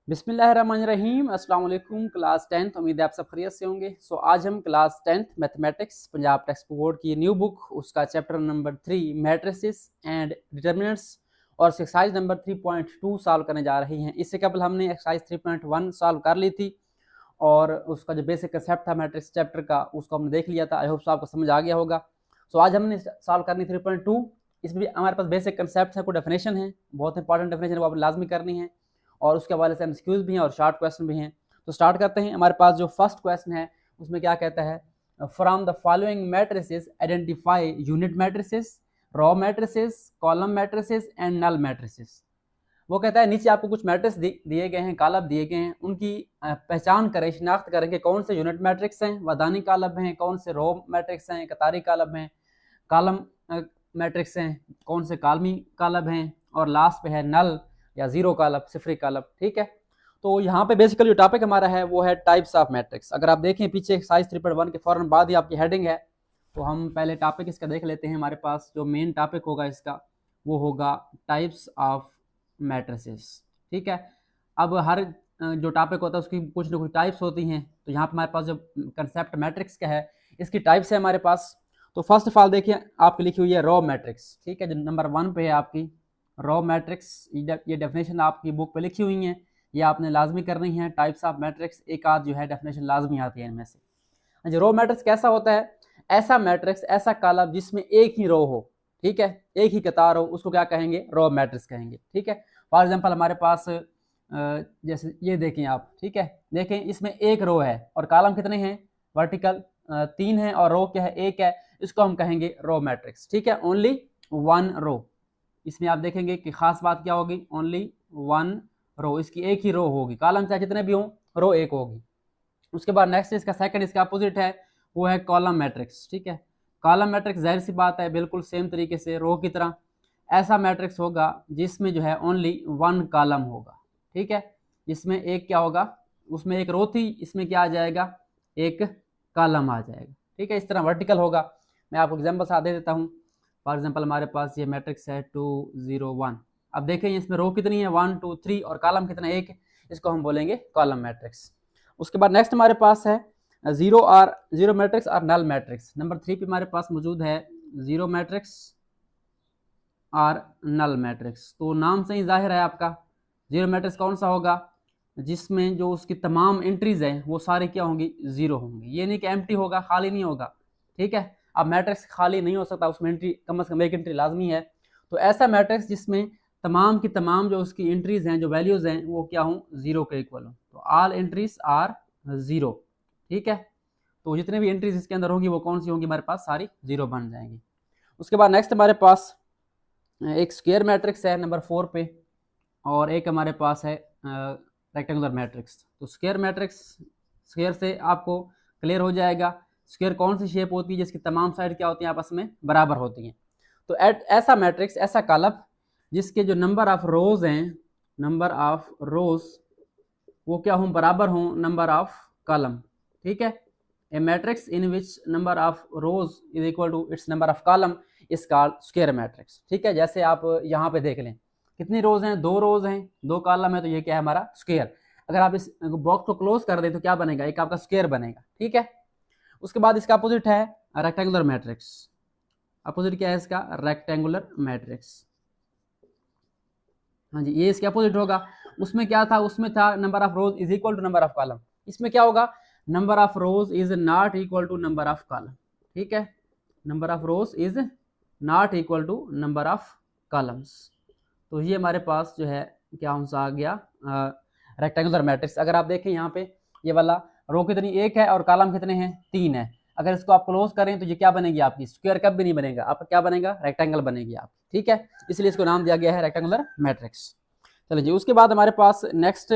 बिस्मिल्लाहिर्रहमानिर्रहीम। अस्सलाम वालेकुम। क्लास 10th, उम्मीद है आप सब खैरियत से होंगे। आज हम class 10th mathematics Punjab text board की न्यू बुक उसका chapter number 3 matrices and determinants और एक्सरसाइज नंबर 3.2 सॉल्व करने जा रहे हैं। इससे कबल हमने एक्सरसाइज 3.1 सॉल्व कर ली थी और उसका जो बेसिक कंसेप्ट था मैट्रिक्स चैप्टर का उसको हमने देख लिया था। आई होप आपको समझ आ गया होगा। आज हमने सॉल्व करनी 3.2। इसमें भी हमारे पास बेसिक कंसेप्ट है, कोई डेफिनेशन है, बहुत इंपॉर्टेंट डेफिनेशन वो आप लाजमी करनी है और उसके हवाले से एमसीक्यूज भी हैं और शॉर्ट क्वेश्चन भी हैं। तो स्टार्ट करते हैं। हमारे पास जो फर्स्ट क्वेश्चन है उसमें क्या कहता है, from the following matrices identify unit matrices, row matrices, column matrices and null matrices. वो कहता है नीचे आपको कुछ मैट्रिक्स दिए गए हैं, कालब दिए गए हैं, उनकी पहचान करें, शिनाख्त करें कि कौन से यूनिट मैट्रिक्स हैं, वदानी कालब हैं, कौन से रॉ मैट्रिक्स हैं, कतारी कालब हैं, कॉलम मैट्रिक्स हैं, कौन से कालमी कालब हैं और लास्ट पे है नल या जीरो कालब, सिफरी कालब। ठीक है, तो यहाँ पे बेसिकली जो टॉपिक हमारा है वो है टाइप्स ऑफ मैट्रिक्स। अगर आप देखें पीछे एक्सरसाइज 3.1 के फौरन बाद ही आपकी हेडिंग है, तो हम पहले टॉपिक इसका देख लेते हैं। हमारे पास जो मेन टॉपिक होगा इसका वो होगा टाइप्स ऑफ मैट्रिसेस। ठीक है, अब हर जो टॉपिक होता है उसकी कुछ ना कुछ टाइप्स होती हैं। तो यहाँ पर हमारे पास जो कंसेप्ट मैट्रिक्स का है इसकी टाइप्स है हमारे पास। तो फर्स्ट ऑफ ऑल देखिए आपकी लिखी हुई है रॉ मैट्रिक्स। ठीक है, जो नंबर 1 पे है आपकी रॉ मैट्रिक्स, ये डेफिनेशन आपकी बुक पे लिखी हुई है, ये आपने लाजमी करनी है। टाइप्स ऑफ मैट्रिक्स एक आध जो है डेफिनेशन लाजमी आती है इनमें से। जो रॉ मैट्रिक्स कैसा होता है, ऐसा मैट्रिक्स, ऐसा कॉलम जिसमें एक ही रो हो, ठीक है, एक ही कतार हो, उसको क्या कहेंगे, रॉ मैट्रिक्स कहेंगे। ठीक है, फॉर एग्जांपल हमारे पास जैसे ये देखें आप, ठीक है, देखें इसमें एक रो है और कॉलम कितने हैं, वर्टिकल 3 है और रो क्या है, एक है, इसको हम कहेंगे रो मैट्रिक्स। ठीक है, ओनली 1 रो। इसमें आप देखेंगे कि खास बात क्या होगी, ओनली 1 रो, इसकी एक ही रो होगी, कॉलम चाहे जितने भी हों, रो एक होगी। उसके बाद नेक्स्ट इसका सेकंड, इसका अपोजिट है, वो है कॉलम मैट्रिक्स। ठीक है, कॉलम मैट्रिक्स जाहिर सी बात है बिल्कुल सेम तरीके से रो की तरह ऐसा मैट्रिक्स होगा जिसमें जो है ओनली 1 कॉलम होगा। ठीक है, जिसमें एक क्या होगा, उसमें एक रो थी, इसमें क्या आ जाएगा, एक कॉलम आ जाएगा। ठीक है, इस तरह वर्टिकल होगा। मैं आपको एग्जाम्पल साथ दे देता हूँ। फॉर एग्जाम्पल हमारे पास ये मैट्रिक्स है 2 0 1। अब देखें इसमें रो कितनी है, 1 2 3 और कॉलम कितना है, एक, इसको हम बोलेंगे कॉलम मैट्रिक्स। उसके बाद नेक्स्ट हमारे पास है जीरो मैट्रिक्स और नल मैट्रिक्स। नंबर 3 पे हमारे पास मौजूद है जीरो मैट्रिक्स और नल मैट्रिक्स। तो नाम से ही जाहिर है आपका जीरो मैट्रिक्स कौन सा होगा, जिसमें जो उसकी तमाम एंट्रीज हैं वो सारी क्या होंगी, जीरो होंगी। ये नहीं कि एम्प्टी होगा, खाली नहीं होगा। ठीक है, अब मैट्रिक्स खाली नहीं हो सकता, उसमें एंट्री कम से कम एक एंट्री लाजमी है। तो ऐसा मैट्रिक्स जिसमें तमाम की तमाम जो उसकी एंट्रीज हैं, जो वैल्यूज हैं, वो क्या हों, जीरो के इक्वल हों। तो ऑल एंट्रीज आर जीरो। ठीक है, तो जितने भी एंट्रीज इसके अंदर होंगी वो कौन सी होंगी, हमारे पास सारी जीरो बन जाएंगी। उसके बाद नेक्स्ट हमारे पास एक स्क्वायर मैट्रिक्स है नंबर 4 पे और एक हमारे पास है रेक्टेंगुलर मैट्रिक्स। तो स्क्वायर मैट्रिक्स, स्क्वायर से आपको क्लियर हो जाएगा स्क्वायर कौन सी शेप होती है जिसकी तमाम साइड क्या होती हैं, आपस में बराबर होती हैं। तो ऐसा मैट्रिक्स, ऐसा कॉलम जिसके जो नंबर ऑफ रोज हैं, नंबर ऑफ रोज वो क्या हों, बराबर हों नंबर ऑफ कॉलम। ठीक है, a matrix in which number of rows is equal to its number of column is called square matrix. ठीक है, जैसे आप यहाँ पे देख लें कितनी रोज हैं, 2 रोज हैं, 2 कॉलम है, तो ये क्या है, हमारा स्क्वायर। अगर आप इस बॉक्स को क्लोज कर दें तो क्या बनेगा, एक आपका स्क्वायर बनेगा। ठीक है, उसके बाद इसका अपोजिट है रेक्टेंगुलर मैट्रिक्स। अपोजिट क्या है इसका, रेक्टेंगुलर मैट्रिक्स। हाँ जी, ये इसके अपोजिट होगा। उसमें क्या था, उसमें था number of rows is equal to number of column. इसमें क्या होगा, number of rows is not equal to number of column. ठीक है, number of rows is not equal to number of columns. तो ये हमारे पास जो है क्या सा आ गया, रेक्टेंगुलर मैट्रिक्स। अगर आप देखें यहाँ पे ये वाला रो कितनी, एक है, और कॉलम कितने हैं, 3 है। अगर इसको आप क्लोज करें तो ये क्या बनेगी आपकी, स्क्वायर कब भी नहीं बनेगा, आपका क्या बनेगा, रेक्टेंगल बनेगी आपकी। ठीक है, इसलिए इसको नाम दिया गया है रेक्टेंगुलर मैट्रिक्स। चलिए जी, उसके बाद हमारे पास नेक्स्ट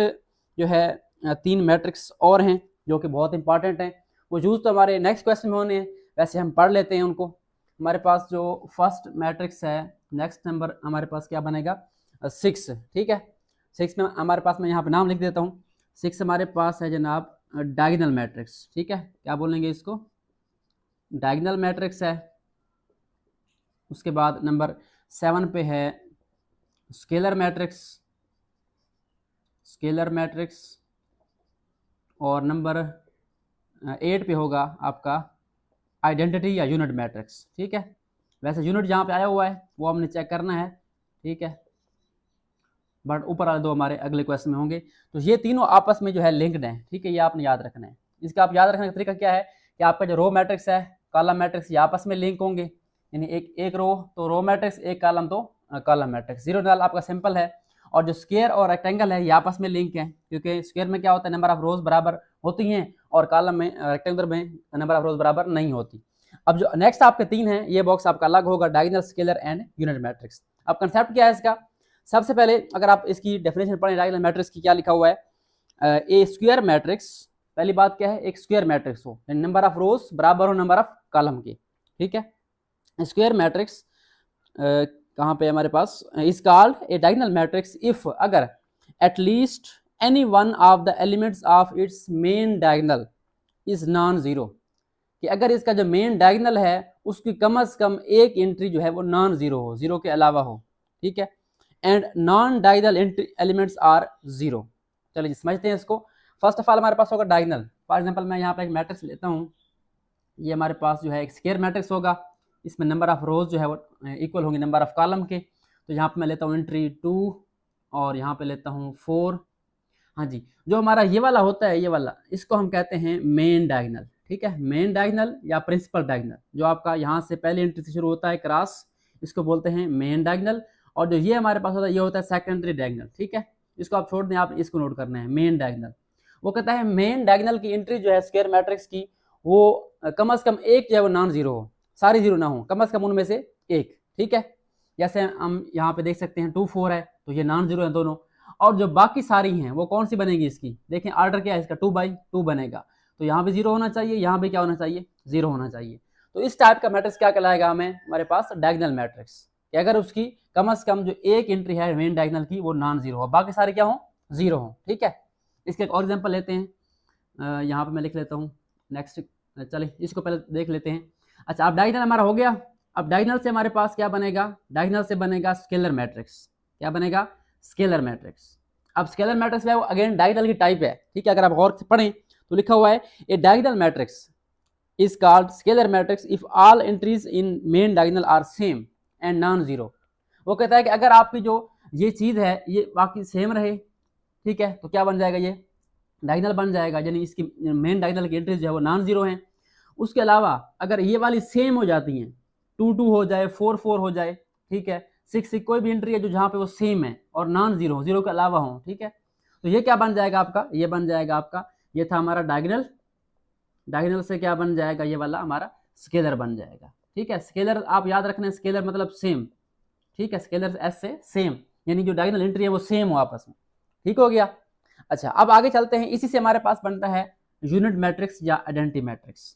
जो है 3 मैट्रिक्स और हैं जो कि बहुत इंपॉर्टेंट हैं। वो यूज तो हमारे नेक्स्ट क्वेश्चन में होने हैं, वैसे हम पढ़ लेते हैं उनको। हमारे पास जो फर्स्ट मैट्रिक्स है, नेक्स्ट नंबर हमारे पास क्या बनेगा, 6। ठीक है, 6 में हमारे पास, मैं यहाँ पे नाम लिख देता हूँ। 6 हमारे पास है जनाब डायगोनल मैट्रिक्स। ठीक है, क्या बोलेंगे इसको, डायगोनल मैट्रिक्स है। उसके बाद नंबर 7 पे है स्केलर मैट्रिक्स। स्केलर मैट्रिक्स, और नंबर 8 पे होगा आपका आइडेंटिटी या यूनिट मैट्रिक्स। ठीक है, वैसे यूनिट जहाँ पे आया हुआ है वो हमने चेक करना है। ठीक है, बट ऊपर वाले दो हमारे अगले क्वेश्चन में होंगे। तो ये तीनों आपस में जो है लिंक्ड हैं। ठीक है, ये आपने याद रखना है। इसका आप याद रखने का तरीका क्या है कि आपका जो रो मैट्रिक्स है, कॉलम मैट्रिक्स, ये आपस में लिंक होंगे, यानी एक रो तो रो मैट्रिक्स, एक कॉलम तो कॉलम मैट्रिक्स। जीरो डाल आपका सिंपल है। और जो स्क्वायर और रेक्टेंगल है ये आपस में लिंक है, क्योंकि स्क्वायर में क्या होता है, नंबर ऑफ रोज बराबर होती हैं, और कॉलम में रेक्टेंगल में नंबर ऑफ रोज बराबर नहीं होती। अब जो नेक्स्ट आपके तीन है, ये बॉक्स आपका अलग होगा, diagonal, scalar and unit matrix. अब कंसेप्ट क्या है इसका, सबसे पहले अगर आप इसकी डेफिनेशन पढ़ें डायगोनल मैट्रिक्स की, क्या लिखा हुआ है, ए स्क्वायर मैट्रिक्स, पहली बात क्या है, एक स्क्वायर मैट्रिक्स हो, नंबर ऑफ रोज बराबर हो नंबर ऑफ कॉलम के। ठीक है, स्क्वायर मैट्रिक्स कहाँ पे हमारे पास, is called a diagonal matrix if अगर at least any one of the elements of its main diagonal is non zero, कि अगर इसका जो मेन डायगोनल है उसकी कम से कम एक एंट्री जो है वो नॉन जीरो हो, जीरो के अलावा हो। ठीक है, and non diagonal elements are zero. चलिए समझते हैं इसको। फर्स्ट ऑफ ऑल हमारे पास होगा डायगोनल। फॉर एग्जांपल मैं यहाँ पे एक मैट्रिक्स लेता हूँ, ये हमारे पास जो है एक स्क्वायर मैट्रिक्स होगा, इसमें नंबर ऑफ रोज जो है वो इक्वल होंगे नंबर ऑफ कॉलम के। तो यहाँ पे मैं लेता हूँ एंट्री 2 और यहाँ पे लेता हूँ 4। हाँ जी, जो हमारा ये वाला होता है, ये वाला, इसको हम कहते हैं मेन डायगोनल। ठीक है, मेन डायगोनल या प्रिंसिपल डायगोनल, जो आपका यहाँ से पहले एंट्री से शुरू होता है क्रॉस, इसको बोलते हैं मेन डायगोनल। और जो ये हमारे पास होता है, ये होता है सेकेंडरी डायगोनल। ठीक है, इसको आप छोड़ दें, आप इसको नोट करना है, मेन डायगोनल। वो कहता है मेन डायगोनल की एंट्री जो है स्क्वायर मैट्रिक्स की, वो कम से कम एक जो है वो नॉन जीरो हो, सारी जीरो ना हो, कम से कम उनमें से एक। ठीक है, जैसे हम यहाँ पे देख सकते हैं 2 4 है, तो ये नॉन जीरो है दोनों। और जो बाकी सारी हैं वो कौन सी बनेगी इसकी, देखें ऑर्डर क्या है इसका, 2/2 बनेगा। तो यहाँ भी जीरो होना चाहिए, यहाँ भी क्या होना चाहिए, जीरो होना चाहिए। तो इस टाइप का मैट्रिक्स क्या कहलाएगा हमें, हमारे पास डायगोनल मैट्रिक्स, कि अगर उसकी कम से कम जो एक एंट्री है मेन डायगोनल की वो नॉन जीरो हो, बाकी सारे क्या हो, जीरो हो। ठीक है, इसके एक और एग्जाम्पल लेते हैं, यहाँ पे मैं लिख लेता हूँ नेक्स्ट। चलिए इसको पहले देख लेते हैं। अच्छा, अब डायगोनल हमारा हो गया। अब डायगोनल से हमारे पास क्या बनेगा, डायगोनल से बनेगा स्केलर मैट्रिक्स। क्या बनेगा, स्केलर मैट्रिक्स। अब स्केलर मैट्रिक्स में अगेन डायगोनल की टाइप है। ठीक है, अगर आप गौर से पढ़ें तो लिखा हुआ है a diagonal matrix is called scalar matrix if all entries in main diagonal are same and non zero. वो कहता है कि अगर आपकी जो ये चीज है ये बाकी सेम रहे, ठीक है, तो क्या बन जाएगा, ये डायगोनल बन जाएगा, यानी इसकी मेन डायगोनल की एंट्रीज जो है वो नॉन जीरो हैं। उसके अलावा अगर ये वाली सेम हो जाती हैं, 2 हो जाए, 4 हो जाए, ठीक है, 6 कोई भी एंट्री है जो जहाँ पे वो सेम है और नॉन जीरो, जीरो के अलावा हो, ठीक है, तो ये क्या बन जाएगा आपका, ये बन जाएगा आपका, ये था हमारा डायगोनल, डायगोनल से क्या बन जाएगा, ये वाला हमारा स्केलर बन जाएगा। ठीक है, स्केलर आप याद रखना, स्केलर मतलब सेम। ठीक है, स्केलर एस से सेम, यानी जो डायगोनल एंट्री है वो सेम हो आपस में। ठीक हो गया। अच्छा, अब आगे चलते हैं। इसी से हमारे पास बनता है यूनिट मैट्रिक्स या आइडेंटिटी मैट्रिक्स।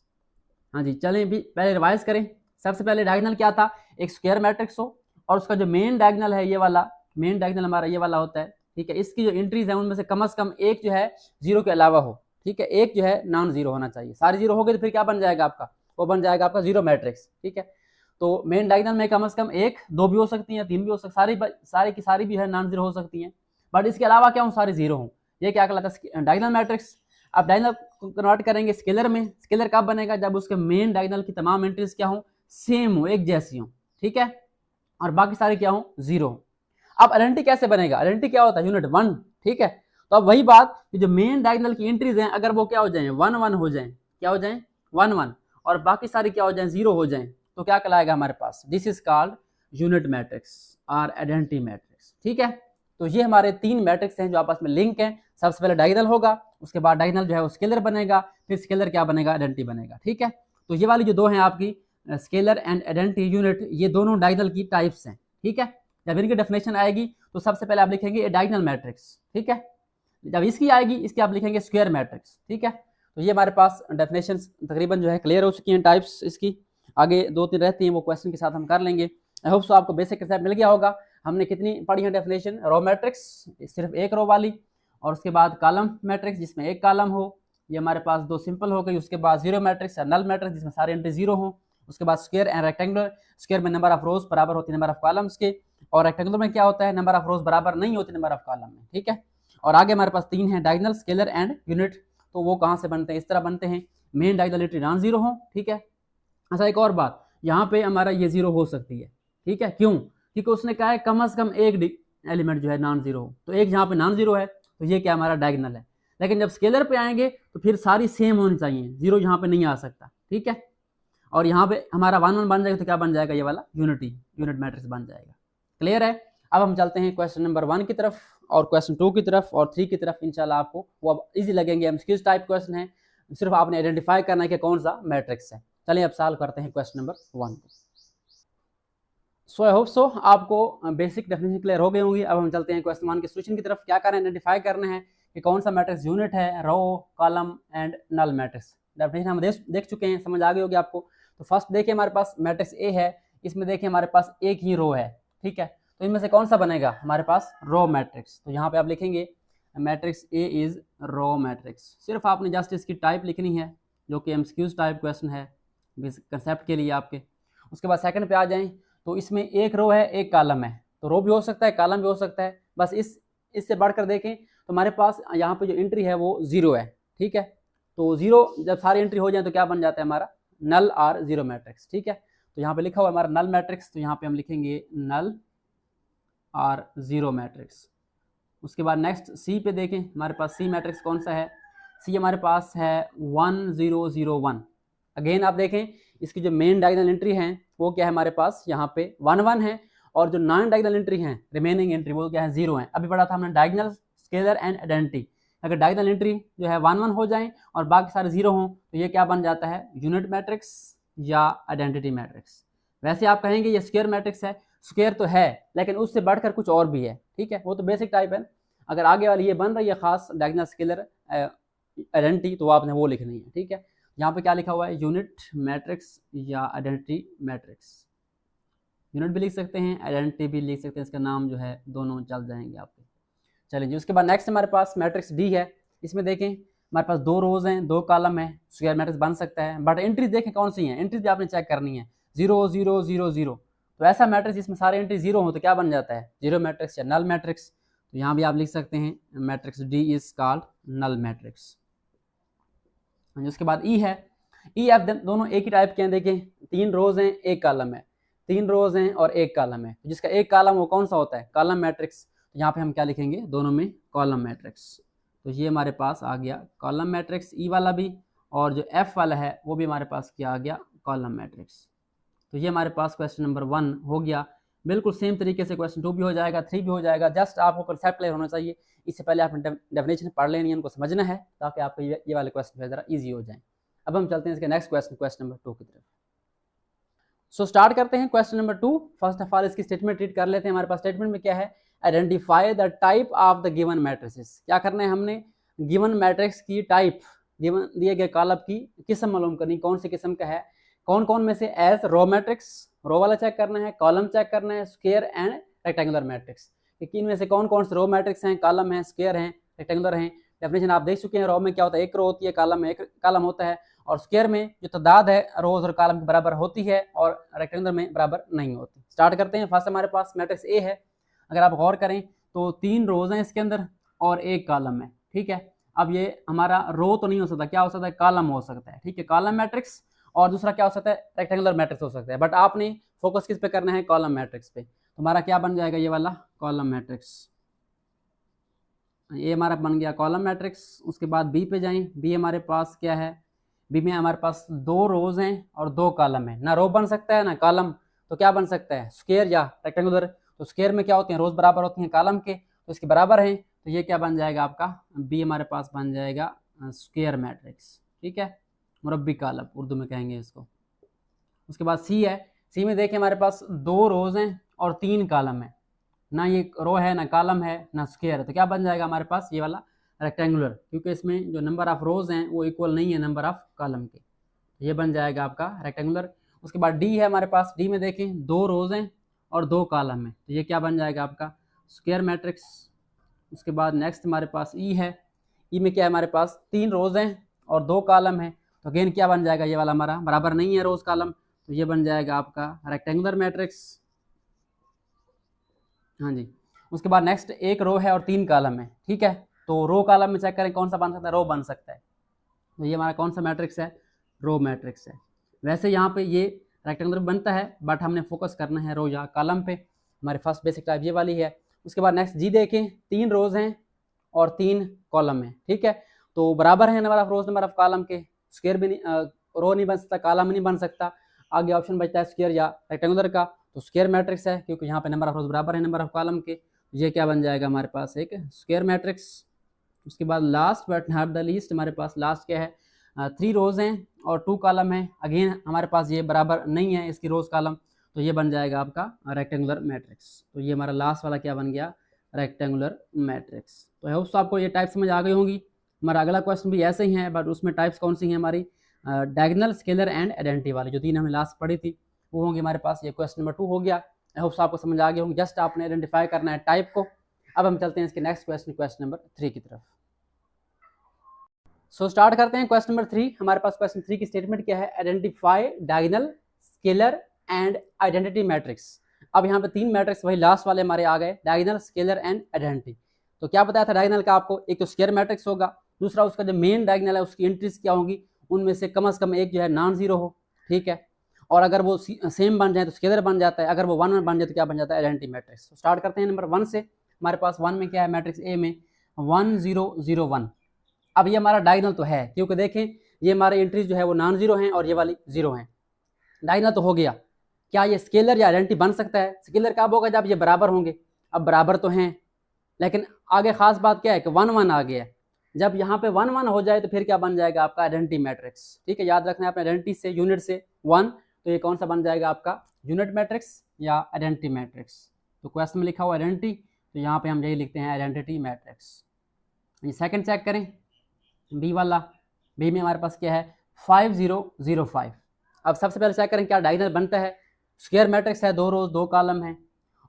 हाँ जी, चलें भी पहले रिवाइज करें। सबसे पहले डायगोनल क्या था, एक स्क्वायर मैट्रिक्स हो और उसका जो मेन डायगोनल है, ये वाला मेन डायगोनल हमारा ये वाला होता है। ठीक है, इसकी जो एंट्रीज है उनमें से कम एक जो है जीरो के अलावा हो। ठीक है, एक जो है नॉन जीरो होना चाहिए, सारे जीरो हो गए तो फिर क्या बन जाएगा आपका, वो बन जाएगा आपका जीरो मैट्रिक्स। ठीक है, तो मेन डायगोनल में कम से कम एक, दो भी हो सकती हैं, तीन भी हो सकती, सारी की सारी भी है नॉन जीरो हो सकती हैं, बट इसके अलावा क्या हो, सारे जीरो हों, ये क्या कहलाता है, डायगोनल मैट्रिक्स। अब डायगोनल को कन्वर्ट करेंगे स्केलर में। स्केलर कब बनेगा, जब उसके मेन डायगोनल की तमाम एंट्रीज क्या हो, सेम हो, एक जैसी हो। ठीक है, और बाकी सारे क्या हो, जीरो हो। अब आइडेंटिटी कैसे बनेगा, आइडेंटिटी क्या होता है, यूनिट 1। ठीक है, तो अब वही बात कि जो मेन डायगोनल की एंट्रीज हैं अगर वो क्या हो जाए, 1 1 हो जाए, क्या हो जाए, 1 1, और बाकी सारी क्या हो जाए, जीरो हो जाए, तो क्या कहलाएगा हमारे पास, this is called unit matrix और आइडेंटिटी मैट्रिक्स। ठीक है, तो ये हमारे तीन मैट्रिक्स हैं जो आपस में लिंक हैं। सबसे पहले डायगोनल होगा, उसके बाद डायगोनल जो है वो स्केलर बनेगा, फिर स्केलर क्या बनेगा, आइडेंटिटी बनेगा। ठीक है, तो ये वाली जो दो हैं आपकी स्केलर एंड आइडेंटिटी यूनिट, ये दोनों डायगोनल की टाइप्स हैं। ठीक है, जब इनकी डेफिनेशन आएगी तो सबसे पहले आप लिखेंगे डायगोनल मैट्रिक्स। ठीक है, जब इसकी आएगी इसकी आप लिखेंगे स्क्वायर मैट्रिक्स। ठीक है, तो ये हमारे पास डेफिनेशन तकरीबन जो है क्लियर हो चुकी हैं टाइप्स इसकी। आगे 2-3 रहती हैं, वो क्वेश्चन के साथ हम कर लेंगे। आई होप सो आपको बेसिक कंसेप्ट मिल गया होगा। हमने कितनी पढ़ी है डेफिनेशन, रो मैट्रिक्स सिर्फ एक रो वाली, और उसके बाद कॉलम मैट्रिक्स जिसमें एक कॉलम हो, ये हमारे पास दो सिंपल हो गई। उसके बाद जीरो मैट्रिक्स या नल मैट्रिक्स जिसमें सारे एंट्री जीरो हो। उसके बाद स्क्वायर एंड रेक्टेंगुलर, स्क्वायर में नंबर ऑफ रोज बराबर होती है नंबर ऑफ कॉलम्स के, और रेक्टेंगुलर में क्या होता है, नंबर ऑफ रोज बराबर नहीं होती नंबर ऑफ कॉलम में। ठीक है, और आगे हमारे पास 3 है डायगोनल, स्केलर एंड यूनिट। तो वो कहाँ से बनते हैं, इस तरह बनते हैं, main diagonal entry non zero हो, ठीक है। अच्छा एक और बात, यहाँ पे हमारा ये जीरो हो सकती है, ठीक है, क्यों, क्योंकि उसने कहा है कम से कम एक एलिमेंट जो है नॉन जीरो हो, तो एक यहाँ पे नॉन जीरो है तो ये क्या हमारा डायगोनल है। लेकिन जब स्केलर पे आएंगे तो फिर सारी सेम होनी चाहिए, जीरो यहाँ पे नहीं आ सकता, ठीक है। और यहाँ पे हमारा 1 1 बन जाएगा तो क्या बन जाएगा, ये वाला यूनिट मैट्रिक्स बन जाएगा। क्लियर है। अब हम चलते हैं क्वेश्चन नंबर 1 की तरफ और क्वेश्चन 2 की तरफ और 3 की तरफ। इंशाल्लाह आपको वो अब इजी लगेंगे, एमसीक्यूज टाइप क्वेश्चन है, सिर्फ आपने आइडेंटिफाई करना है कि कौन सा मैट्रिक्स है। चलिए अब सॉल्व करते हैं क्वेश्चन नंबर 1 को। सो आई होप सो आपको बेसिक डेफिनेशन क्लियर हो गई होंगी। अब हम चलते हैं क्वेश्चन 1 के सॉल्यूशन की तरफ। क्या करना है, आइडेंटिफाई करना है कि कौन सा मैट्रिक्स यूनिट है, row, column and null matrix. Definition हम देख चुके हैं, समझ आ गई होगी आपको। तो फर्स्ट देखिए हमारे पास मैट्रिक्स ए है, इसमें देखिए हमारे पास एक ही रो है, ठीक है। तो इनमें से कौन सा बनेगा हमारे पास, रो मैट्रिक्स। तो यहाँ पे आप लिखेंगे matrix A is row matrix. सिर्फ आपने जस्ट इसकी टाइप लिखनी है, जो कि एमसीक्यूज टाइप क्वेश्चन है कंसेप्ट के लिए आपके। उसके बाद सेकंड पे आ जाएं, तो इसमें एक रो है एक कॉलम है, तो रो भी हो सकता है कॉलम भी हो सकता है। बस इससे बढ़कर देखें तो हमारे पास यहाँ पे जो एंट्री है वो जीरो है, ठीक है। तो जीरो जब सारी एंट्री हो जाए तो क्या बन जाता है हमारा, नल आर जीरो मैट्रिक्स, ठीक है। तो यहाँ पे लिखा हुआ है हमारा नल मैट्रिक्स, तो यहाँ पे हम लिखेंगे नल आर जीरो मैट्रिक्स। उसके बाद नेक्स्ट सी पे देखें, हमारे पास सी मैट्रिक्स कौन सा है, सी हमारे पास है 1 0 0 1। अगेन आप देखें इसकी जो मेन डायगोनल एंट्री है वो क्या है हमारे पास, यहाँ पे 1 1 है, और जो नॉन डायगोनल एंट्री है रिमेनिंग एंट्री वो क्या है, 0 है। अभी पढ़ा था हमने डायगोनल, स्केलर एंड आइडेंटिटी। अगर डायगोनल एंट्री जो है 1 1 हो जाए और बाकी सारे 0 हों तो ये क्या बन जाता है, यूनिट मैट्रिक्स या आइडेंटिटी मैट्रिक्स। वैसे आप कहेंगे ये स्क्वायर मैट्रिक्स है, स्क्वायर तो है लेकिन उससे बढ़कर कुछ और भी है, ठीक है, वो तो बेसिक टाइप है। अगर आगे वाली ये बन रही है खास डायगोनल, स्केलर, आइडेंटिटी, तो आपने वो लिखनी है, ठीक है। यहाँ पे क्या लिखा हुआ है, यूनिट मैट्रिक्स या आइडेंटिटी मैट्रिक्स। यूनिट भी लिख सकते हैं, आइडेंटिटी भी लिख सकते हैं, इसका नाम जो है दोनों चल जाएंगे आपके। चलिए उसके बाद नेक्स्ट हमारे पास मैट्रिक्स डी है। इसमें देखें हमारे पास 2 रोज हैं 2 कॉलम है, स्क्वायर मैट्रिक्स बन सकता है। बट एंट्रीज देखें कौन सी हैं, एंट्रीज भी आपने चेक करनी है, 0 0 0 0। तो ऐसा मैट्रिक्स जिसमें सारे एंट्री 0 हो तो क्या बन जाता है, जीरो मैट्रिक्स या नल मैट्रिक्स। तो यहाँ भी आप लिख सकते हैं matrix D is called null matrix. उसके बाद ई है, ई एफ दोनों एक ही टाइप के हैं। देखें 3 रोज हैं 1 कॉलम है, 3 रोज हैं और 1 कॉलम है, जिसका एक कॉलम वो कौन सा होता है, कॉलम मैट्रिक्स। तो यहाँ पे हम क्या लिखेंगे, दोनों में कॉलम मैट्रिक्स। तो ये हमारे पास आ गया कॉलम मैट्रिक्स ई वाला भी, और जो एफ वाला है वो भी हमारे पास क्या आ गया, कॉलम मैट्रिक्स। तो ये हमारे पास क्वेश्चन नंबर 1 हो गया। बिल्कुल सेम तरीके से क्वेश्चन 2 भी हो जाएगा, 3 भी हो जाएगा। जस्ट आपको कंसेप्ट क्लियर होना चाहिए, इससे पहले आपने डेफिनेशन पढ़ लेनी है, उनको समझना है, ताकि आपको ये वाले क्वेश्चन ज़रा ईजी हो जाए। अब हम चलते हैं इसके नेक्स्ट क्वेश्चन, क्वेश्चन नंबर 2 की तरफ। सो स्टार्ट करते हैं question number 2। First of all इसकी स्टेटमेंट रीड कर लेते हैं। हमारे पास स्टेटमेंट में क्या है, identify the type of the given matrices. क्या करना है हमने, गिवन मैट्रिक्स की टाइप, गिवन दिए गए कॉलम की किस्म मालूम करनी, कौन सी किस्म का है, कौन कौन में से, एज रो मैट्रिक्स, रो वाला चेक करना है, कॉलम चेक करना है, स्क्वायर एंड रेक्टेंगुलर मैट्रिक्स। इनमें से कौन कौन से रो मैट्रिक्स हैं, कॉलम है, स्क्वायर हैं, रेक्टेंगुलर हैं। डेफिनेशन आप देख चुके हैं, रो में क्या होता है, एक रो होती है, कॉलम में एक कॉलम होता है, और स्क्वायर में जो तादाद है रोज और कॉलम के बराबर होती है और रेक्टेंगुलर में बराबर नहीं होती। स्टार्ट करते हैं। फर्स्ट हमारे पास मैट्रिक्स ए है। अगर आप गौर करें तो 3 रोज हैं इसके अंदर और 1 कॉलम है, ठीक है। अब ये हमारा रो तो नहीं हो सकता, क्या हो सकता है, कॉलम हो सकता है, ठीक है, कॉलम मैट्रिक्स। और दूसरा क्या हो सकता है, रेक्टेंगुलर मैट्रिक्स हो सकता है। बट आपने फोकस किस पे करना है, कॉलम मैट्रिक्स पे। तो हमारा क्या बन जाएगा, ये वाला कॉलम मैट्रिक्स। ये हमारा बन गया कॉलम मैट्रिक्स। उसके बाद बी पे जाएं, बी हमारे पास क्या है, बी में हमारे पास 2 रोज हैं और 2 कॉलम है। ना रो बन सकता है ना कॉलम, तो क्या बन सकता है, स्क्वायर या रेक्टेंगुलर। तो स्क्वायर में क्या होते हैं, रोज बराबर होती हैं कॉलम के, तो इसके बराबर हैं। तो ये क्या बन जाएगा आपका, बी हमारे पास बन जाएगा स्क्वायर मैट्रिक्स, ठीक है, मुरब्बी कॉलम उर्दू में कहेंगे इसको। उसके बाद सी है, सी में देखिए हमारे पास 2 रोज हैं और 3 कॉलम है, ना ये रो है ना कॉलम है ना स्क्वायर है। तो क्या बन जाएगा हमारे पास, ये वाला रेक्टेंगुलर, क्योंकि इसमें जो नंबर ऑफ रोज हैं वो इक्वल नहीं है नंबर ऑफ कॉलम के। ये बन जाएगा आपका रेक्टेंगुलर। उसके बाद डी है हमारे पास, डी में देखें 2 रोज हैं और 2 कॉलम है, तो ये क्या बन जाएगा आपका स्क्वायर मैट्रिक्स। उसके बाद नेक्स्ट हमारे पास ई है, ई में क्या है हमारे पास 3 रोज हैं और 2 कॉलम है, तो अगेन क्या बन जाएगा, ये वाला हमारा बराबर नहीं है रोज कॉलम, तो ये बन जाएगा आपका रेक्टेंगुलर मैट्रिक्स। हाँ जी। उसके बाद नेक्स्ट 1 रो है और 3 कॉलम है, ठीक है। तो रो कॉलम में चेक करें कौन सा बन सकता है, रो बन सकता है। तो ये हमारा कौन सा मैट्रिक्स है, रो मैट्रिक्स है। वैसे यहाँ पे ये रेक्टेंगुलर बनता है बट हमने फोकस करना है रो या कॉलम पे। हमारे फर्स्ट बेसिक टाइप ये वाली है। उसके बाद नेक्स्ट जी देखें, 3 रोज हैं और 3 कॉलम है, ठीक है। तो बराबर है number of rose number of column के, स्क्वायर भी नहीं, रो नहीं बन सकता, कॉलम नहीं बन सकता। आगे ऑप्शन बचता है स्क्वायर या रेक्टेंगुलर का, तो स्क्वायर मैट्रिक्स है क्योंकि यहाँ पे नंबर ऑफ रोज बराबर है नंबर ऑफ कॉलम के। ये क्या बन जाएगा हमारे पास, एक स्क्वायर मैट्रिक्स। उसके बाद last but not the least हमारे पास लास्ट क्या है, 3 रोज हैं और 2 कॉलम है। अगेन हमारे पास ये बराबर नहीं है इसकी रोज कॉलम, तो ये बन जाएगा आपका रेक्टेंगुलर मैट्रिक्स। तो ये हमारा लास्ट वाला क्या बन गया, रेक्टेंगुलर मैट्रिक्स। तो आई होप आपको ये टाइप समझ आ गई होंगी। हमारा अगला क्वेश्चन भी ऐसे ही है बट उसमें टाइप्स कौन सी हैं हमारी, डायगोनल, स्केलर एंड आइडेंटिटी वाली, जो 3 हमने लास्ट पढ़ी थी वो होंगी हमारे पास। ये क्वेश्चन नंबर 2 हो गया। आई होप आपको समझ आ गया होंगे, जस्ट आपने आइडेंटिफाई करना है टाइप को। अब हम चलते हैं इसके नेक्स्ट क्वेश्चन, क्वेश्चन नंबर 3 की तरफ। सो स्टार्ट करते हैं क्वेश्चन नंबर 3। हमारे पास क्वेश्चन 3 की स्टेटमेंट क्या है, identify diagonal, scalar and identity matrix. अब यहाँ पे 3 मैट्रिक्स वही लास्ट वाले हमारे आ गए, डायगोनल, स्केलर एंड आइडेंटिटी। तो क्या बताया था डायगोनल का आपको, एक तो स्क्वायर मैट्रिक्स होगा, दूसरा उसका जो मेन डायगोनल है उसकी एंट्रीज क्या होंगी, उनमें से कम से कम एक जो है नॉन जीरो हो, ठीक है। और अगर वो सेम बन जाए तो स्केलर बन जाता है, अगर वो 1 बन जाए तो क्या बन जाता है, आइडेंटिटी मैट्रिक्स। तो स्टार्ट करते हैं नंबर 1 से। हमारे पास 1 में क्या है, मैट्रिक्स ए में 1 0 0 1। अब ये हमारा डायगोनल तो है क्योंकि देखें ये हमारे एंट्रीज जो है वो नॉन जीरो हैं और ये वाली जीरो हैं। डायगोनल तो हो गया। क्या ये स्केलर या आइडेंटिटी बन सकता है, स्केलर कब होगा, जब ये बराबर होंगे। अब बराबर तो हैं लेकिन आगे खास बात क्या है कि 1 1 आ गया है। जब यहाँ पे 1 1 हो जाए तो फिर क्या बन जाएगा आपका, आइडेंटिटी मैट्रिक्स, ठीक है। याद रखना है अपने आइडेंटिटी से, यूनिट से 1, तो ये कौन सा बन जाएगा आपका, यूनिट मैट्रिक्स या आइडेंटिटी मैट्रिक्स। तो क्वेश्चन में लिखा हुआ आइडेंटिटी, तो यहाँ पे हम यही लिखते हैं आइडेंटिटी मैट्रिक्स। ये सेकंड चेक करें, बी वाला, बी में हमारे पास क्या है 5 0 0 5। अब सबसे पहले चेक करें क्या डायगोनल बनता है, स्क्वायर मैट्रिक्स है, 2 रोज 2 कॉलम है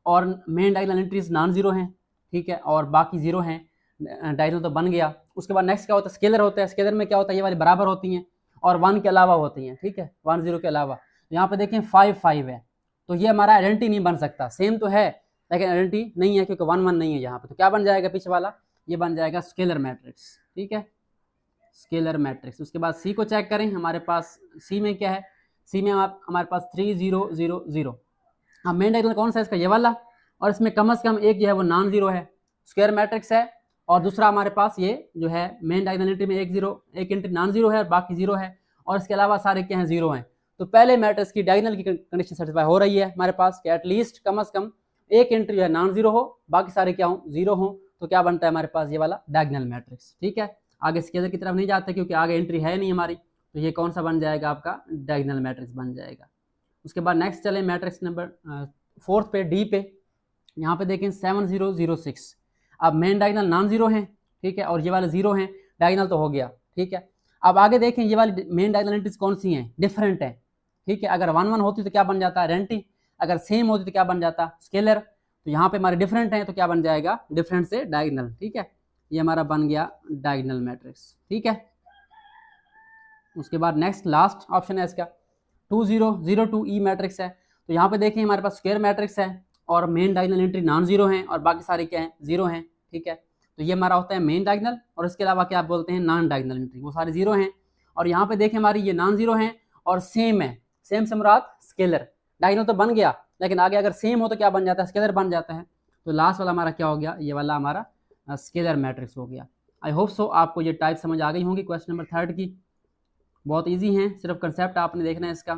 और main diagonal entries non zero हैं, ठीक है, और बाकी जीरो हैं, डायगोनल तो बन गया। उसके बाद नेक्स्ट क्या होता है, स्केलर होता है। स्केलर में क्या होता है, ये वाली बराबर होती हैं और 1 के अलावा होती हैं, ठीक है, 1 0 के अलावा। तो यहाँ पे देखें 5 5 है, तो ये हमारा आइडेंटिटी नहीं बन सकता, सेम तो है लेकिन आइडेंटिटी नहीं है क्योंकि 1 1 नहीं है यहाँ पे। तो क्या बन जाएगा पीछे वाला, ये बन जाएगा स्केलर मैट्रिक्स, ठीक है, स्केलर मैट्रिक्स। उसके बाद सी को चेक करें, हमारे पास सी में क्या है, सी में हमारे पास 3 0 0 0। अब मेन डायगोनल कौन सा है इसका, ये वाला, और इसमें कम से कम एक जो है वो नॉन जीरो है, स्क्वायर मैट्रिक्स है। और दूसरा हमारे पास ये जो है मेन डायगोनल एंट्री में एक एंट्री नॉन जीरो है और बाकी जीरो है, और इसके अलावा सारे क्या हैं, जीरो हैं। तो पहले मैट्रिक्स की डायगोनल की कंडीशन सेटिस्फाई हो रही है हमारे पास कि एटलीस्ट कम से कम एक एंट्री जो है नॉन जीरो हो, बाकी सारे क्या हो, जीरो हो। तो क्या बनता है हमारे पास, ये वाला डायगोनल मैट्रिक्स, ठीक है। आगे स्केलर की तरफ नहीं जाते क्योंकि आगे एंट्री है नहीं हमारी, तो ये कौन सा बन जाएगा आपका, डायगोनल मैट्रिक्स बन जाएगा। उसके बाद नेक्स्ट चले मैट्रिक्स नंबर 4 पे, डी पे। यहाँ पे देखें 7 0 0 6। अब मेन डायगोनल नॉन जीरो हैं, ठीक है, और ये वाले जीरो हैं, डायगोनल तो हो गया, ठीक है। अब आगे देखें ये वाली मेन डायगोनल एंट्रीज कौन सी हैं, डिफरेंट है, ठीक है। अगर 1 1 होती तो क्या बन जाता, आइडेंटिटी। अगर सेम होती तो क्या बन जाता, स्केलर। तो यहाँ पे हमारे डिफरेंट हैं तो क्या बन जाएगा, डिफरेंट से डायगोनल, ठीक है। ये हमारा बन गया डायगोनल मैट्रिक्स, ठीक है। उसके बाद नेक्स्ट लास्ट ऑप्शन है इसका 2 0 0 2 ई मैट्रिक्स है। तो यहाँ पे देखें हमारे पास स्क्वायर मैट्रिक्स है और main diagonal entry non zero हैं और बाकी सारे क्या हैं, जीरो हैं, ठीक है। तो ये हमारा होता है मेन डायगोनल, और इसके अलावा क्या बोलते हैं, नॉन डायगोनल एंट्री, वो सारे जीरो हैं। और यहाँ पे देखें हमारी ये नॉन जीरो हैं और सेम है, सेम से मुराद स्केलर। डायगोनल तो बन गया लेकिन आगे अगर सेम हो तो क्या बन जाता है, स्केलर बन जाता है। तो लास्ट वाला हमारा क्या हो गया, ये वाला हमारा स्केलर मैट्रिक्स हो गया। आई होप सो आपको ये टाइप समझ आ गई होंगी क्वेश्चन नंबर 3 की। बहुत ईजी है, सिर्फ कंसेप्ट आपने देखना है इसका,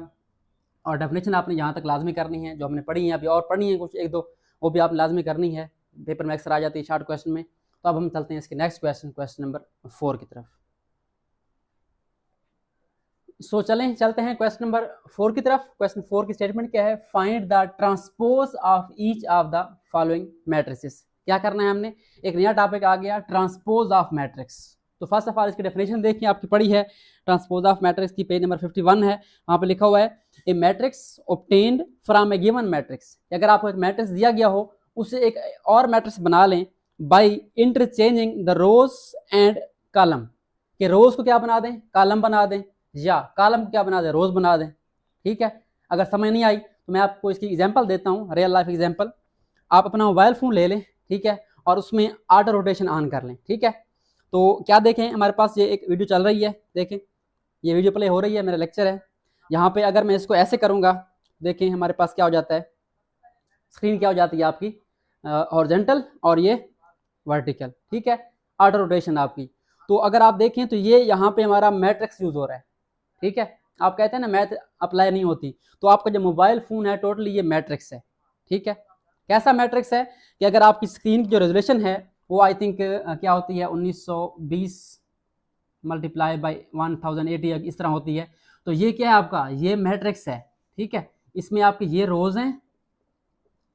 और डेफिनेशन आपने यहाँ तक लाजमी करनी है जो हमने पढ़ी है, अभी और पढ़नी है कुछ 1 2, वो भी आपने लाजमी करनी है, पेपर में अक्सर आ जाती है शॉर्ट क्वेश्चन में। तो अब हम चलते हैं इसके नेक्स्ट क्वेश्चन, क्वेश्चन नंबर 4 की तरफ। सो चलते हैं क्वेश्चन नंबर 4 की तरफ। क्वेश्चन 4 की स्टेटमेंट क्या है, find the transpose of each of the following matrices. क्या करना है हमने, एक नया टॉपिक आ गया, ट्रांसपोज ऑफ मैट्रिक्स। तो फर्स्ट ऑफ ऑल इसकी डेफिनेशन देखिए, आपकी पढ़ी है ट्रांसपोज ऑफ मैट्रिक्स की, पेज नंबर 51 है, वहाँ पे लिखा हुआ है a matrix obtained from a given matrix. अगर आपको एक मैट्रिक्स दिया गया हो उसे एक और मैट्रिक्स बना लें by interchanging the rows and column, कि रोज को क्या बना दें, कॉलम बना दें, या कॉलम को क्या बना दें, रोज बना दें, ठीक है। अगर समझ नहीं आई तो मैं आपको इसकी एग्जांपल देता हूँ, रियल लाइफ एग्जांपल। आप अपना मोबाइल फ़ोन ले लें, ठीक है, और उसमें ऑटो रोटेशन ऑन कर लें, ठीक है। तो क्या देखें, हमारे पास ये एक वीडियो चल रही है, देखें ये वीडियो प्ले हो रही है, मेरा लेक्चर है। यहाँ पे अगर मैं इसको ऐसे करूँगा, देखें हमारे पास क्या हो जाता है, स्क्रीन क्या हो जाती है आपकी हॉरिजॉन्टल और ये वर्टिकल, ठीक है, ऑटो रोटेशन आपकी। तो अगर आप देखें तो ये यहाँ पे हमारा मैट्रिक्स यूज हो रहा है, ठीक है। आप कहते हैं ना मैथ अप्लाई नहीं होती, तो आपका जो मोबाइल फोन है टोटली ये मैट्रिक्स है, ठीक है। कैसा मैट्रिक्स है कि अगर आपकी स्क्रीन की जो रेजोल्यूशन है वो आई थिंक क्या होती है 1920 मल्टीप्लाई बाई 1080 इस तरह होती है। तो ये क्या है आपका, ये मैट्रिक्स है, ठीक है। इसमें आपके ये रोज हैं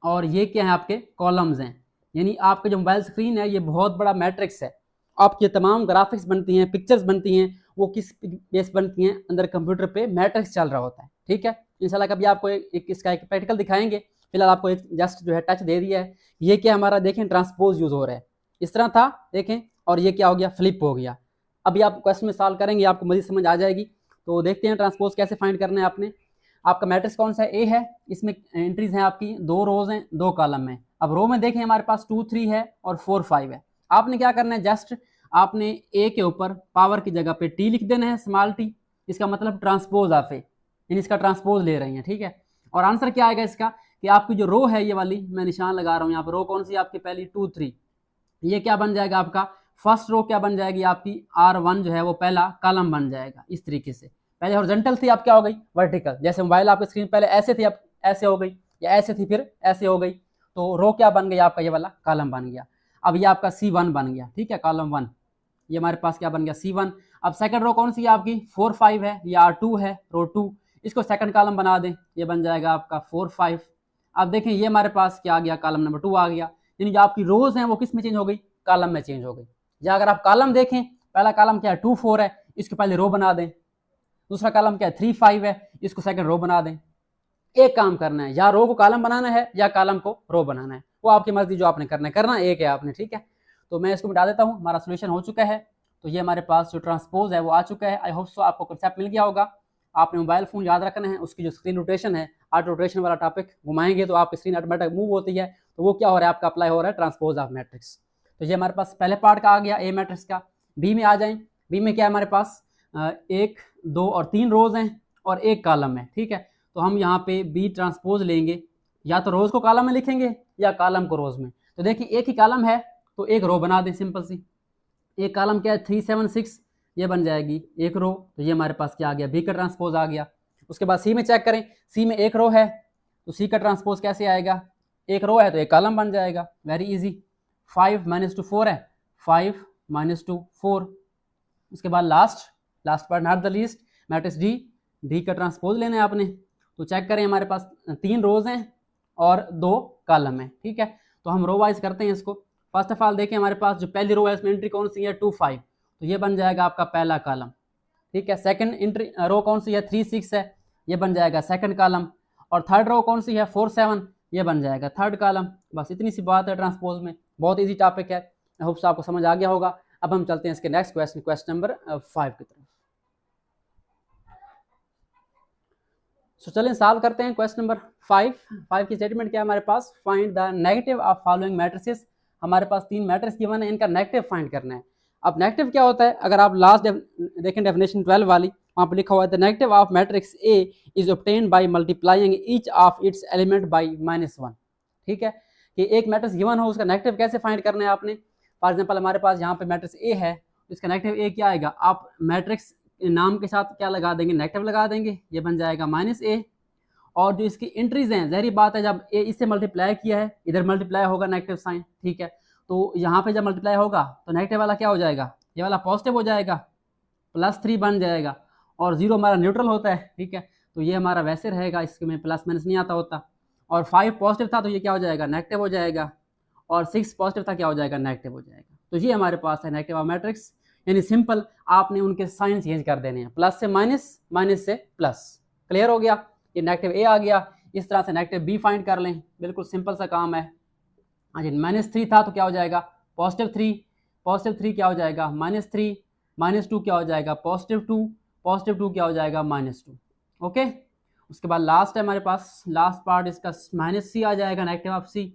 और ये क्या है आपके कॉलम्स हैं, यानी आपके जो मोबाइल स्क्रीन है ये बहुत बड़ा मैट्रिक्स है। आपकी तमाम ग्राफिक्स बनती हैं, पिक्चर्स बनती हैं, वो किस बेस बनती हैं, अंदर कंप्यूटर पे मैट्रिक्स चल रहा होता है, ठीक है। इंशाल्लाह कभी आपको इसका एक प्रैक्टिकल दिखाएंगे, फिलहाल आपको एक जस्ट जो है टच दे दिया है। ये क्या हमारा देखें ट्रांसपोज यूज हो रहा है, इस तरह था देखें, और ये क्या हो गया फ्लिप हो गया। अभी आप क्वेश्चन में सॉल्व करेंगे आपको मजीद समझ आ जाएगी। तो देखते हैं ट्रांसपोज कैसे फाइंड करना है आपने। आपका मैट्रिक्स कौन सा है, ए है, इसमें एंट्रीज हैं आपकी 2 रोज हैं 2 कॉलम में। अब रो में देखें हमारे पास 2 3 है और 4 5 है। आपने क्या करना है, जस्ट आपने ए के ऊपर पावर की जगह पे टी लिख देना है, स्मॉल टी, इसका मतलब ट्रांसपोज ऑफ ए, यानी इसका ट्रांसपोज ले रही है, ठीक है। और आंसर क्या आएगा इसका कि आपकी जो रो है ये वाली, मैं निशान लगा रहा हूँ यहाँ पर, रो कौन सी आपकी पहली 2 3, ये क्या बन जाएगा आपका फर्स्ट रो क्या बन जाएगी आपकी R1 जो है वो पहला कॉलम बन जाएगा। इस तरीके से पहले हॉरिजॉन्टल थी, अब क्या हो गई वर्टिकल, जैसे मोबाइल आपकी स्क्रीन पहले ऐसे थी अब ऐसे हो गई, या ऐसे थी फिर ऐसे हो गई, तो रो क्या बन गई आपका ये वाला कॉलम बन गया। अब ये आपका C1 बन गया, ठीक है, कॉलम 1, ये हमारे पास क्या बन गया C1। अब सेकंड रो कौन सी है आपकी 4 5 है, ये R2 है, रो 2, इसको सेकंड कॉलम बना दें, ये बन जाएगा आपका 4 5। अब देखें ये हमारे पास क्या आ गया, कॉलम नंबर 2 आ गया, यानी जो आपकी रोज हैं वो किस में चेंज हो गई, कॉलम में चेंज हो गई। या अगर आप कॉलम देखें, पहला कॉलम क्या है 2 4 है, इसको पहले रो बना दें, दूसरा कॉलम क्या है 3 5 है, इसको सेकंड रो बना दें। एक काम करना है, या रो को कॉलम बनाना है या कॉलम को रो बनाना है, वो आपकी मर्जी, जो आपने करना है करना एक है आपने, ठीक है। तो मैं इसको मिटा देता हूँ, हमारा सोल्यूशन हो चुका है। तो ये हमारे पास जो ट्रांसपोज है वो आ चुका है। आई होप सो आपको कंसेप्ट मिल गया होगा। आपने मोबाइल फोन याद रखना है, उसकी जो स्क्रीन रोटेशन है, ऑटो रोटेशन वाला टॉपिक घुमाएंगे तो आपकी स्क्रीन ऑटोमेटिक मूव होती है, तो वो क्या हो रहा है आपका अप्लाई हो रहा है ट्रांसपोज ऑफ मैट्रिक्स। तो ये हमारे पास पहले पार्ट का आ गया ए मैट्रिक्स का। बी में आ जाएं, बी में क्या है हमारे पास 1 2 और 3 रोज हैं और एक कॉलम है, ठीक है। तो हम यहाँ पे बी ट्रांसपोज लेंगे, या तो रोज को कॉलम में लिखेंगे या कॉलम को रोज में। तो देखिए एक ही कॉलम है तो एक रो बना दें सिंपल सी। एक कॉलम क्या है 3 7 6, ये बन जाएगी एक रो, तो ये हमारे पास क्या आ गया बी का ट्रांसपोज आ गया। उसके बाद सी में चेक करें, सी में एक रो है तो सी का ट्रांसपोज कैसे आएगा, एक रो है तो एक कॉलम बन जाएगा, वेरी इजी। 5 -2 4 है, 5 -2 4। उसके बाद लास्ट पर not the least matrix D, D का ट्रांसपोज लेना है आपने। तो चेक करें हमारे पास 3 रोज हैं और 2 कॉलम है, ठीक है। तो हम रो वाइज करते हैं इसको। फर्स्ट ऑफ ऑल देखें हमारे पास जो पहली रो है इसमें एंट्री कौन सी है 2 5, तो ये बन जाएगा आपका पहला कॉलम, ठीक है। सेकंड एंट्री रो कौन सी है 3 6 है, ये बन जाएगा सेकंड कॉलम। और थर्ड रो कौन सी है 4 7, ये बन जाएगा थर्ड कॉलम। बस इतनी सी बात है ट्रांसपोज में, बहुत ईजी टॉपिक है। आई होप आपको समझ आ गया होगा। अब हम चलते हैं इसके नेक्स्ट क्वेश्चन, क्वेश्चन नंबर 5 की तरफ। सो चलें सॉल्व करते हैं क्वेश्चन नंबर 5 की स्टेटमेंट क्या है हमारे पास, find the negative of following matrices. हमारे पास 3 मैट्रिक्स गिवन है, इनका नेगेटिव फाइंड करना है। अब नेगेटिव क्या होता है, अगर आप लास्ट देखें डेफिनेशन 12 वाली, वहाँ पर लिखा हुआ है the negative of matrix A is obtained by multiplying each of its element by -1, ठीक है। कि एक मैट्रिक्स गिवन हो उसका नेगेटिव कैसे फाइंड करना है आपने। फॉर एग्जाम्पल हमारे पास यहाँ पे मैट्रिक्स ए है, इसका नेगेटिव ए क्या आएगा, आप मैट्रिक्स नाम के साथ क्या लगा देंगे, नेगेटिव लगा देंगे, ये बन जाएगा -a। और जो इसकी एंट्रीज हैं, जहरी बात है जब ए इससे मल्टीप्लाई किया है इधर मल्टीप्लाई होगा नेगेटिव साइन, ठीक है। तो यहाँ पे जब मल्टीप्लाई होगा तो नेगेटिव वाला क्या हो जाएगा, ये वाला पॉजिटिव हो जाएगा, +3 बन जाएगा। और 0 हमारा न्यूट्रल होता है, ठीक है। तो ये हमारा वैसे रहेगा, इसके में प्लस माइनस नहीं आता होता। और 5 पॉजिटिव था तो ये क्या हो जाएगा नेगेटिव हो जाएगा, और 6 पॉजिटिव था क्या हो जाएगा नेगेटिव हो जाएगा। तो ये हमारे पास है नेगेटिव ऑफ मैट्रिक्स, यानी सिंपल आपने उनके साइन चेंज कर देने हैं, प्लस से माइनस, माइनस से प्लस। क्लियर हो गया, ये नेगेटिव ए आ गया। इस तरह से नेगेटिव बी फाइंड कर लें, बिल्कुल सिंपल सा काम है। हाँ जी, -3 था तो क्या हो जाएगा +3, +3 क्या हो जाएगा -3, -2 क्या हो जाएगा +2, +2 क्या हो जाएगा -2, ओके। उसके बाद लास्ट है हमारे पास, लास्ट पार्ट इसका -c आ जाएगा, नेगेटिव ऑफ c,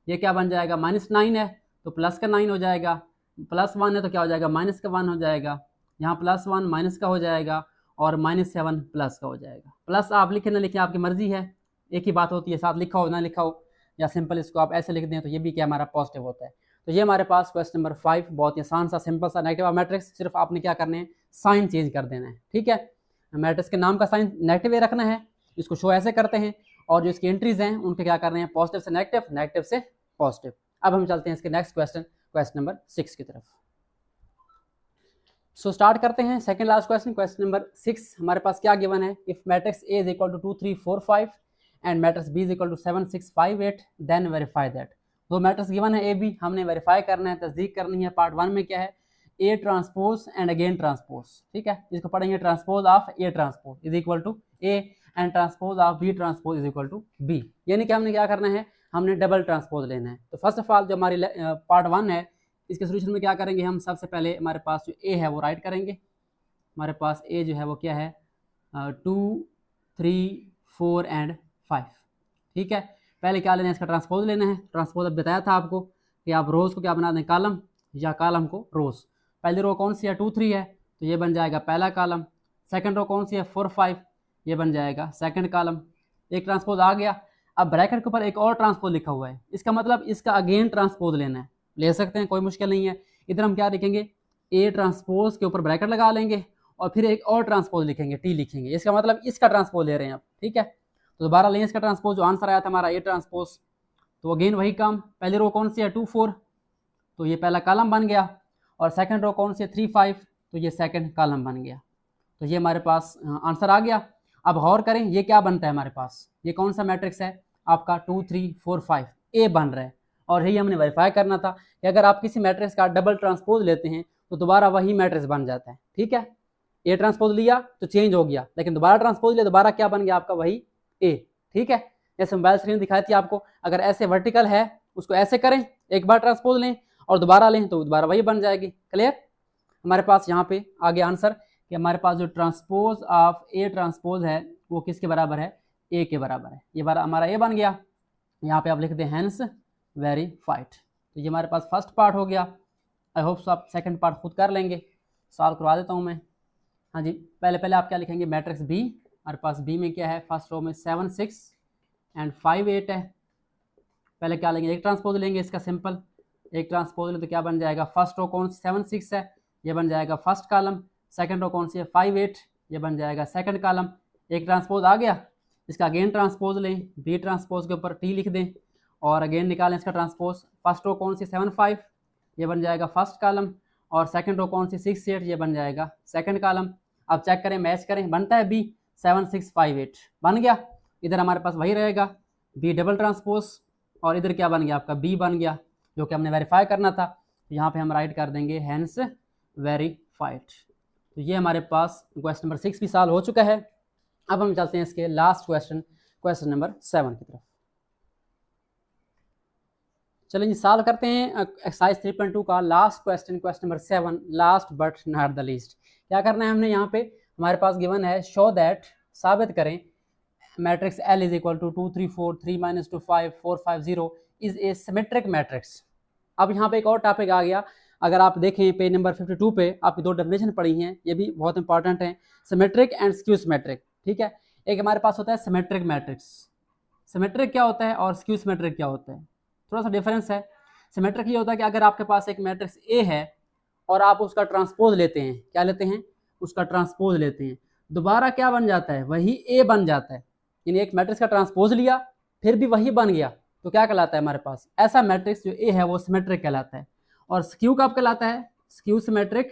ये क्या बन जाएगा -9 है तो प्लस का 9 हो जाएगा, +1 है तो क्या हो जाएगा, -1 हो जाएगा, यहाँ +1 माइनस का हो जाएगा और -7 प्लस का हो जाएगा। प्लस आप लिखे ना लिखें आपकी मर्जी है, एक ही बात होती है, साथ लिखा हो ना लिखा हो, या सिंपल इसको आप ऐसे लिख दें तो ये भी क्या हमारा पॉजिटिव होता है। तो ये हमारे पास क्वेश्चन नंबर 5 बहुत ही आसान सा सिंपल सा नेगेटिव मैट्रिक्स, सिर्फ आपने क्या करना है, साइन चेंज कर देना है। ठीक है, मैट्रिक्स के नाम का साइन नेगेटिव रखना है, इसको शो ऐसे करते हैं, और जो इसकी एंट्रीज हैं उनके क्या करने हैं, पॉजिटिव से नेगेटिव, नेगेटिव से पॉजिटिव। अब हम चलते हैं इसके नेक्स्ट क्वेश्चन, क्वेश्चन नंबर 6 की तरफ। सो स्टार्ट करते हैं second last question, question number 6। हमारे पास क्या गिवन है, if matrix A is equal to 2 3 4 5 and matrix B is equal to 7 6 5 8 then verify that. दो मैट्रिक्स गिवन है ए बी, हमने वेरीफाई करना है, तस्दीक करनी है। पार्ट 1 में क्या है, A transpose and again transpose. ठीक है, इसको पढ़ेंगे transpose of A transpose is equal to A and transpose of B transpose is equal to B. यानी कि हमने क्या करना है, हमने डबल ट्रांसपोज लेना है। तो फर्स्ट ऑफ ऑल जो हमारी पार्ट 1 है, इसके सोल्यूशन में क्या करेंगे हम, सबसे पहले हमारे पास जो ए है वो राइट करेंगे। हमारे पास ए जो है वो क्या है, 2 3 4 एंड 5। ठीक है, पहले क्या लेना है, इसका ट्रांसपोज लेना है। ट्रांसपोज अब बताया था आपको कि आप रोज़ को क्या बना दें, कॉलम, या कॉलम को रोज़। पहली रो कौन सी है, 2 3 है, तो ये बन जाएगा पहला कॉलम। सेकंड रो कौन सी है, 4 5, ये बन जाएगा सेकंड कॉलम। एक ट्रांसपोज आ गया। अब ब्रैकेट के ऊपर एक और ट्रांसपोज लिखा हुआ है, इसका मतलब इसका अगेन ट्रांसपोज लेना है। ले सकते हैं, कोई मुश्किल नहीं है। इधर हम क्या लिखेंगे, ए ट्रांसपोज के ऊपर ब्रैकेट लगा लेंगे और फिर एक और ट्रांसपोज लिखेंगे, टी लिखेंगे, इसका मतलब इसका ट्रांसपोज ले रहे हैं आप। ठीक है, तो दोबारा लें इसका ट्रांसपोज, जो आंसर आया था हमारा ए ट्रांसपोज। तो अगेन वही काम, पहली रो कौन सी है, 2 4, तो ये पहला कॉलम बन गया, और सेकंड रो कौन सी है, 3 5, तो ये सेकंड कॉलम बन गया। तो ये हमारे पास आंसर आ गया। अब गौर करें, ये क्या बनता है हमारे पास, ये कौन सा मैट्रिक्स है आपका, 2 3 4 5, ए बन रहा है। और यही हमने वेरीफाई करना था कि अगर आप किसी मैट्रिक्स का डबल ट्रांसपोज लेते हैं तो दोबारा वही मैट्रिक्स बन जाता है। ठीक है, ए ट्रांसपोज लिया तो चेंज हो गया, लेकिन दोबारा ट्रांसपोज लिया दोबारा क्या बन गया आपका, वही ए। ठीक है, जैसे मोबाइल स्क्रीन दिखाई थी आपको, अगर ऐसे वर्टिकल है उसको ऐसे करें, एक बार ट्रांसपोज लें और दोबारा लें तो दोबारा वही बन जाएगी। क्लियर, हमारे पास यहाँ पे आगे आंसर कि हमारे पास जो ट्रांसपोज ऑफ ए ट्रांसपोज है वो किसके बराबर है, ए के बराबर है। ये बार हमारा ए बन गया, यहाँ पे आप लिख दें हैंस वेरीफाइड। तो ये हमारे पास फर्स्ट पार्ट हो गया। आई होप सो आप सेकंड पार्ट खुद कर लेंगे, सॉल्व करवा देता हूँ मैं। हाँ जी, पहले आप क्या लिखेंगे, मैट्रिक्स बी, हमारे पास बी में क्या है, फर्स्ट रो में 7 6 एंड 5 8 है। पहले क्या लेंगे, एक ट्रांसपोज लेंगे, इसका सिंपल एक ट्रांसपोज ले तो क्या बन जाएगा, फर्स्ट रो कौन सी 7 6 है, ये बन जाएगा फर्स्ट कॉलम। सेकंड रो कौन सी है, 5 8, ये बन जाएगा सेकंड कॉलम। एक ट्रांसपोज आ गया, इसका अगेन ट्रांसपोज लें, बी ट्रांसपोज के ऊपर टी लिख दें और अगेन निकालें इसका ट्रांसपोज। फर्स्ट रो कौन सी 7 5, ये बन जाएगा फर्स्ट कॉलम, और सेकंड रो कौन सी 6 8, ये बन जाएगा सेकंड कॉलम। अब चेक करें, मैच करें, बनता है बी 7 6 5 8 बन गया। इधर हमारे पास वही रहेगा, बी डबल ट्रांसपोज, और इधर क्या बन गया आपका, बी बन गया, जो कि हमने वेरीफाई करना था। यहाँ पे हम राइट कर देंगे हैंस वेरीफाइड। तो ये हमारे पास क्वेश्चन नंबर 6 भी सॉल्व हो चुका है। अब हम चलते हैं इसके लास्ट क्वेश्चन, क्वेश्चन नंबर 7 की तरफ। चलिए जी, सॉल्व करते हैं एक्सरसाइज 3.2 का last question, question number 7, last but not the least. क्या करना है हमने, यहाँ पे हमारे पास गिवन है, शो दैट, साबित करें, matrix L is equal to 2 3 4 3 -2 5 4 5 0 is a symmetric matrix. अब यहाँ पे एक और टॉपिक आ गया, अगर आप देखें पेज नंबर 52 पे आपकी दो डेफिनेशन पढ़ी हैं, ये भी बहुत इंपॉर्टेंट है, सिमेट्रिक एंड स्क्यू सिमेट्रिक। ठीक है, एक हमारे पास होता है सिमेट्रिक मैट्रिक्स, सिमेट्रिक क्या होता है और स्क्यू सिमेट्रिक क्या होता है, थोड़ा सा डिफरेंस है। सिमेट्रिक ये होता है कि अगर आपके पास एक मैट्रिक्स ए है और आप उसका ट्रांसपोज लेते हैं, क्या लेते हैं, उसका ट्रांसपोज लेते हैं, दोबारा क्या बन जाता है, वही ए बन जाता है। यानी एक मैट्रिक्स का ट्रांसपोज लिया फिर भी वही बन गया, तो क्या कहलाता है हमारे पास, ऐसा मैट्रिक्स जो ए है वो सिमेट्रिक कहलाता है। और स्क्यू कब कहलाता है, स्क्यू सिमेट्रिक,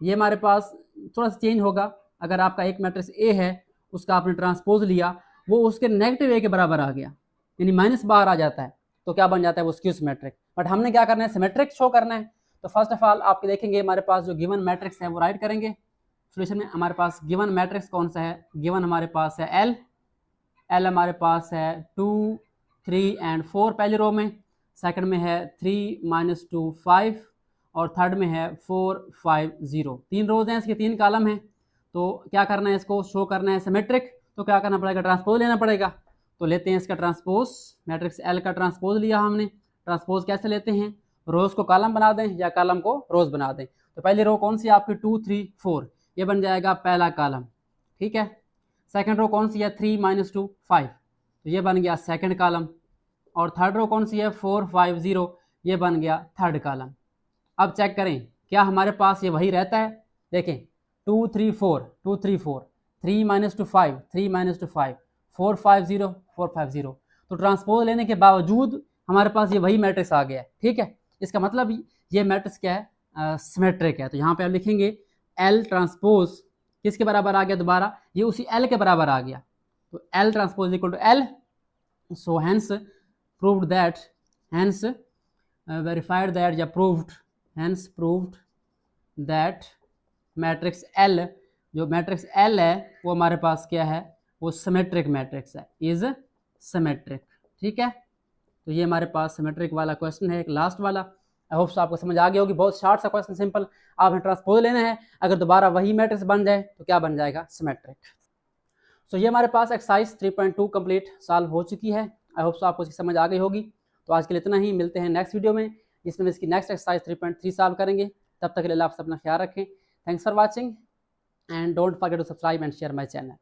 ये हमारे पास थोड़ा सा चेंज होगा। अगर आपका एक मैट्रिक्स ए है, उसका आपने ट्रांसपोज लिया, वो उसके नेगेटिव ए के बराबर आ गया, यानी माइनस बाहर आ जाता है, तो क्या बन जाता है, वो स्क्यू सिमेट्रिक। बट हमने क्या करना है, सिमेट्रिक शो करना है। तो फर्स्ट ऑफ ऑल आपके देखेंगे हमारे पास जो गिवन मैट्रिक्स है वो राइट करेंगे सोल्यूशन में। हमारे पास गिवन मैट्रिक्स कौन सा है, गिवन हमारे पास है एल हमारे पास है 2 3 एंड 4 पहली रो में, सेकंड में है 3 -2 5, और थर्ड में है 4 5 0। तीन रोज हैं इसके, तीन कॉलम हैं। तो क्या करना है, इसको शो करना है सिमेट्रिक, तो क्या करना पड़ेगा, ट्रांसपोज लेना पड़ेगा। तो लेते हैं इसका ट्रांसपोज, मैट्रिक्स एल का ट्रांसपोज लिया हमने। ट्रांसपोज कैसे लेते हैं, रोज को कॉलम बना दें या कॉलम को रोज बना दें। तो पहली रो कौन सी है आपकी 2 3 4, ये बन जाएगा पहला कॉलम, ठीक है। सेकंड रो कौन सी है 3 - 2 5, तो ये बन गया सेकंड कॉलम। और थर्ड रो कौन सी है 4 5 0, ये बन गया थर्ड कॉलम। अब चेक करें क्या हमारे पास ये वही रहता है। देखें 2 3 4 2 3 4, 3 - 2 5 3 - 2 5, 4 5 0 4 5 0। तो ट्रांसपोज लेने के बावजूद हमारे पास ये वही मैट्रिक्स आ गया है, ठीक है। इसका मतलब ये मैट्रिक्स क्या है, सिमेट्रिक है। तो यहाँ पे आप लिखेंगे एल ट्रांसपोज किसके बराबर आ गया, दोबारा ये उसी एल के बराबर आ गया। तो L transpose equal to L. So hence proved that, hence verified that या proved, hence proved that matrix L, जो मैट्रिक्स एल है वो हमारे पास क्या है, वो सिमेट्रिक मैट्रिक्स है, इज सिमेट्रिक, ठीक है। तो ये हमारे पास सिमेट्रिक वाला क्वेश्चन है, एक लास्ट वाला। आई होप आपको समझ आ गया होगी, बहुत शॉर्ट सा क्वेश्चन, सिंपल। आपने ट्रांसपोज लेना है, अगर दोबारा वही मैट्रिक्स बन जाए तो क्या बन जाएगा, सिमेट्रिक। सो ये हमारे पास एक्सरसाइज 3.2 कंप्लीट सॉल्व हो चुकी है। आई होप आपको इसकी समझ आ गई होगी। तो आज के लिए इतना ही, मिलते हैं नेक्स्ट वीडियो में जिसमें इसकी नेक्स्ट एक्सरसाइज 3.3 सॉल्व करेंगे। तब तक के लिए आप अपना ख्याल रखें। Thanks for watching and don't forget to subscribe and share my channel.